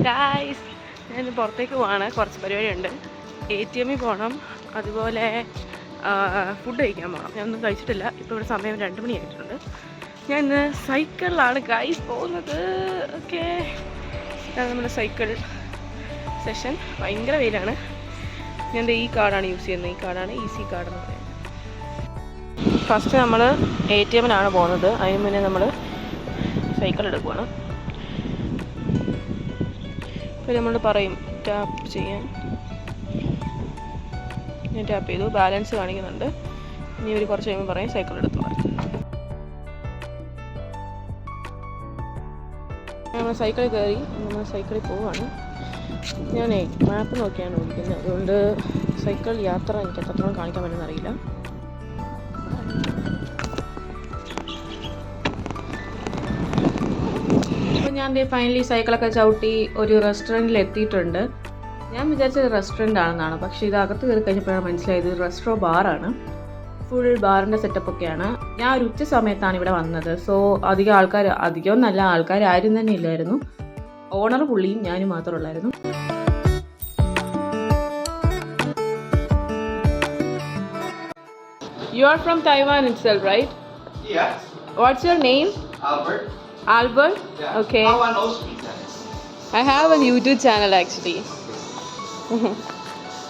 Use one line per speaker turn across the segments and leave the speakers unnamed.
Guys, ഞാൻ പുറത്തേക്ക് പോവാണ്. കുറച്ച് പരിപാടിയുണ്ട്. ATM പോകണം, അതുപോലെ ഫുഡ് കഴിക്കാൻ പോകണം. ഞാനൊന്നും കഴിച്ചിട്ടില്ല. ഇപ്പോൾ ഇവിടെ സമയം 2 മണിയായിട്ടുണ്ട്. ഞാൻ ഇന്ന് സൈക്കിളിലാണ് ഗായ്സ് പോകുന്നത്. ഓക്കെ, ഇതാണ് നമ്മുടെ സൈക്കിൾ സെഷൻ. ഭയങ്കര വെയിലാണ്. ഞാൻ ഈ കാർഡാണ് യൂസ് ചെയ്യുന്നത്. ഈ കാർഡാണ് ഈസി കാർഡ് എന്ന് പറയുന്നത്. ഫസ്റ്റ് നമ്മൾ ATM പോകുന്നത്. അതിന് മുന്നേ നമ്മൾ സൈക്കിൾ എടുക്കുവാണ്. അപ്പോൾ നമ്മൾ പറയും ടാപ്പ് ചെയ്യാൻ. ഞാൻ ടാപ്പ് ചെയ്തു. ബാലൻസ് കാണിക്കുന്നുണ്ട്. ഇനി ഇവർ കുറച്ച് കഴിയുമ്പോൾ പറയും സൈക്കിൾ എടുത്തോളാം. നമ്മൾ സൈക്കിളിൽ കയറി. നമ്മൾ സൈക്കിളിൽ പോവുകയാണ്. ഞാനേ മാപ്പ് നോക്കിയാണ് ഓടിക്കുന്നത്. അതുകൊണ്ട് സൈക്കിൾ യാത്ര എനിക്ക് എത്രത്തോളം കാണിക്കാൻ പറ്റുമെന്ന് അറിയില്ല. അപ്പോൾ ഞാൻ ഫൈനലി സൈക്കിളൊക്കെ ചവിട്ടി ഒരു റെസ്റ്റോറൻറ്റിൽ എത്തിയിട്ടുണ്ട്. ഞാൻ വിചാരിച്ചത് റെസ്റ്റോറൻ്റ് ആണെന്നാണ്, പക്ഷേ ഇത് അകത്ത് കയറി കഴിഞ്ഞപ്പോഴാണ് മനസ്സിലായത് റെസ്റ്റോ ബാറാണ്. ഫുൾ ബാറിൻ്റെ സെറ്റപ്പൊക്കെയാണ്. ഞാൻ ഒരു ഉച്ച സമയത്താണ് ഇവിടെ വന്നത്. സോ അധികം നല്ല ആൾക്കാർ ആരും തന്നെ ഇല്ലായിരുന്നു. ഓണർ പുള്ളിയും ഞാനും മാത്രമേ ഉള്ളായിരുന്നു. You are from Taiwan itself, right?
Yes.
What's your name?
Albert.
Albert?
Yeah.
Okay.
No one knows me.
I have a YouTube channel actually.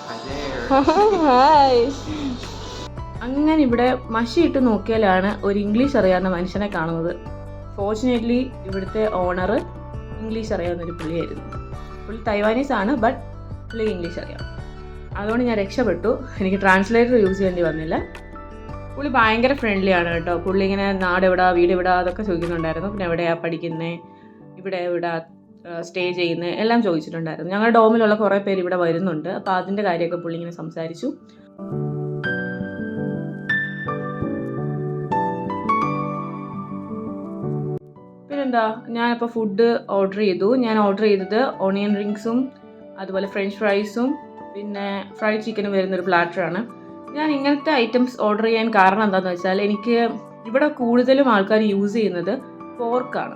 Hi there.
Hi. അങ്ങനെ ഇവിടെ മഷിയിട്ട് നോക്കിയാലാണ് ഒരു ഇംഗ്ലീഷ് അറിയാവുന്ന മനുഷ്യനെ കാണുന്നത്. ഫോർച്ചുനേറ്റ്ലി ഇവിടുത്തെ ഓണർ ഇംഗ്ലീഷ് അറിയാവുന്നൊരു പുള്ളിയായിരുന്നു. പുള്ളി Taiwanese ആണ്, but പുള്ളി ഇംഗ്ലീഷ് അറിയാം. അതുകൊണ്ട് ഞാൻ രക്ഷപ്പെട്ടു. എനിക്ക് ട്രാൻസ്ലേറ്റർ യൂസ് ചെയ്യേണ്ടി വന്നില്ല. പുള്ളി ഭയങ്കര ഫ്രണ്ട്ലി ആണ് കേട്ടോ. പുള്ളി ഇങ്ങനെ നാട് എവിടാ, വീട് എവിടാ അതൊക്കെ ചോദിക്കുന്നുണ്ടായിരുന്നു. പിന്നെ എവിടെയാണ് പഠിക്കുന്നത്, ഇവിടെ എവിടെ സ്റ്റേ ചെയ്യുന്നത് എല്ലാം ചോദിച്ചിട്ടുണ്ടായിരുന്നു. ഞങ്ങളുടെ ഡോമിലുള്ള കുറേ പേര് ഇവിടെ വരുന്നുണ്ട്. അപ്പോൾ അതിൻ്റെ കാര്യമൊക്കെ പുള്ളി ഇങ്ങനെ സംസാരിച്ചു. പിന്നെന്താ, ഞാനിപ്പോൾ ഫുഡ് ഓർഡർ ചെയ്തു. ഞാൻ ഓർഡർ ചെയ്തത് ഓണിയൻ റിങ്സും അതുപോലെ ഫ്രഞ്ച് ഫ്രൈസും പിന്നെ ഫ്രൈഡ് ചിക്കനും വരുന്നൊരു പ്ലാറ്ററാണ്. ഞാൻ ഇങ്ങനത്തെ ഐറ്റംസ് ഓർഡർ ചെയ്യാൻ കാരണം എന്താണെന്ന് വെച്ചാൽ എനിക്ക് ഇവിടെ കൂടുതലും ആൾക്കാർ യൂസ് ചെയ്യുന്നത് പോർക്കാണ്.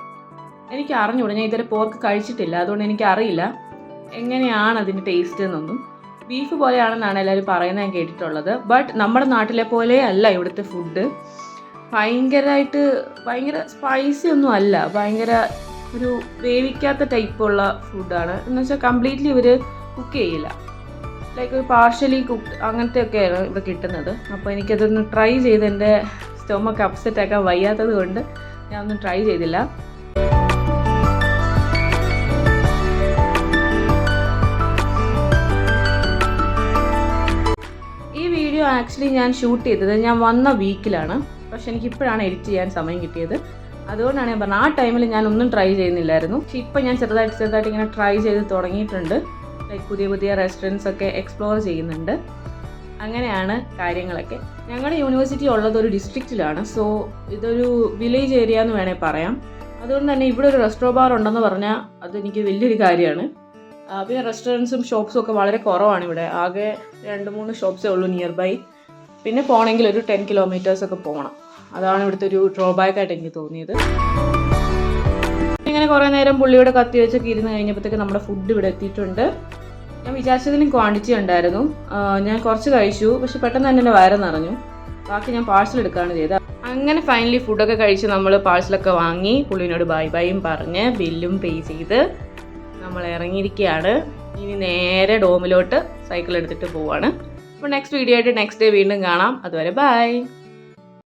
എനിക്ക് അറിഞ്ഞൂടാ, ഞാൻ ഇതുവരെ പോർക്ക് കഴിച്ചിട്ടില്ല. അതുകൊണ്ട് എനിക്കറിയില്ല എങ്ങനെയാണ് അതിൻ്റെ ടേസ്റ്റ് എന്നൊന്നും. ബീഫ് പോലെയാണെന്നാണ് എല്ലാവരും പറയുന്നത് ഞാൻ കേട്ടിട്ടുള്ളത്. ബട്ട് നമ്മുടെ നാട്ടിലെ പോലെ അല്ല ഇവിടുത്തെ ഫുഡ്. ഭയങ്കര സ്പൈസി ഒന്നും അല്ല. ഭയങ്കര ഒരു വേവിക്കാത്ത ടൈപ്പുള്ള ഫുഡാണ്. എന്ന് വെച്ചാൽ കംപ്ലീറ്റ്ലി ഇവർ കുക്ക് ചെയ്യില്ല. ലൈക്ക് ഒരു പാർഷ്യലി കുക്ക്ഡ് അങ്ങനത്തെയൊക്കെയാണ് ഇവിടെ കിട്ടുന്നത്. അപ്പോൾ എനിക്കതൊന്ന് ട്രൈ ചെയ്ത് എൻ്റെ സ്റ്റൊമക്ക് അപ്സെറ്റ് ആക്കാൻ വയ്യാത്തത് കൊണ്ട് ഞാൻ ഒന്നും ട്രൈ ചെയ്തില്ല. ഈ വീഡിയോ ആക്ച്വലി ഞാൻ ഷൂട്ട് ചെയ്തത് ഞാൻ വന്ന വീക്കിലാണ്. പക്ഷെ എനിക്കിപ്പോഴാണ് എഡിറ്റ് ചെയ്യാൻ സമയം കിട്ടിയത്. അതുകൊണ്ടാണ് ഞാൻ പറഞ്ഞത്, ആ ടൈമിൽ ഞാൻ ഒന്നും ട്രൈ ചെയ്യുന്നില്ലായിരുന്നു. പക്ഷെ ഇപ്പം ഞാൻ ചെറുതായിട്ട് ഇങ്ങനെ ട്രൈ ചെയ്ത് തുടങ്ങിയിട്ടുണ്ട്. ലൈക്ക് പുതിയ റെസ്റ്റോറൻറ്റ്സ് ഒക്കെ എക്സ്പ്ലോർ ചെയ്യുന്നുണ്ട്. അങ്ങനെയാണ് കാര്യങ്ങളൊക്കെ. ഞങ്ങളുടെ യൂണിവേഴ്സിറ്റി ഉള്ളത് ഒരു ഡിസ്ട്രിക്റ്റിലാണ്. സോ ഇതൊരു വില്ലേജ് ഏരിയ എന്ന് വേണേൽ പറയാം. അതുകൊണ്ട് തന്നെ ഇവിടെ ഒരു റെസ്റ്റോ ബാർ ഉണ്ടെന്ന് പറഞ്ഞാൽ അതെനിക്ക് വലിയൊരു കാര്യമാണ്. പിന്നെ റെസ്റ്റോറൻറ്റ്സും ഷോപ്സും ഒക്കെ വളരെ കുറവാണ് ഇവിടെ. ആകെ 2-3 ഷോപ്സേ ഉള്ളൂ നിയർ ബൈ. പിന്നെ പോകണമെങ്കിൽ ഒരു 10 കിലോമീറ്റേഴ്സ് ഒക്കെ പോകണം. അതാണ് ഇവിടുത്തെ ഒരു ഡ്രോബാക്കായിട്ട് എനിക്ക് തോന്നിയത്. ഇങ്ങനെ കുറേ നേരം പുള്ളിയുടെ കത്തി വെച്ചൊക്കെ ഇരുന്ന് കഴിഞ്ഞപ്പോഴത്തേക്ക് നമ്മുടെ ഫുഡ് ഇവിടെ എത്തിയിട്ടുണ്ട്. ഞാൻ വിചാരിച്ചതിനും ക്വാണ്ടിറ്റി ഉണ്ടായിരുന്നു. ഞാൻ കുറച്ച് കഴിച്ചു, പക്ഷെ പെട്ടെന്ന് തന്നെ എൻ്റെ വയറ് നിറഞ്ഞു. ബാക്കി ഞാൻ പാഴ്സൽ എടുക്കുകയാണ് ചെയ്തത്. അങ്ങനെ ഫൈനലി ഫുഡൊക്കെ കഴിച്ച് നമ്മൾ പാഴ്സലൊക്കെ വാങ്ങി പുള്ളിനോട് ബൈയും പറഞ്ഞ് ബില്ലും പേ ചെയ്ത് നമ്മൾ ഇറങ്ങിയിരിക്കുകയാണ്. ഇനി നേരെ ഡോമിലോട്ട് സൈക്കിൾ എടുത്തിട്ട് പോവാണ്. അപ്പോൾ നെക്സ്റ്റ് വീഡിയോ ആയിട്ട് നെക്സ്റ്റ് ഡേ വീണ്ടും കാണാം. അതുവരെ ബൈ.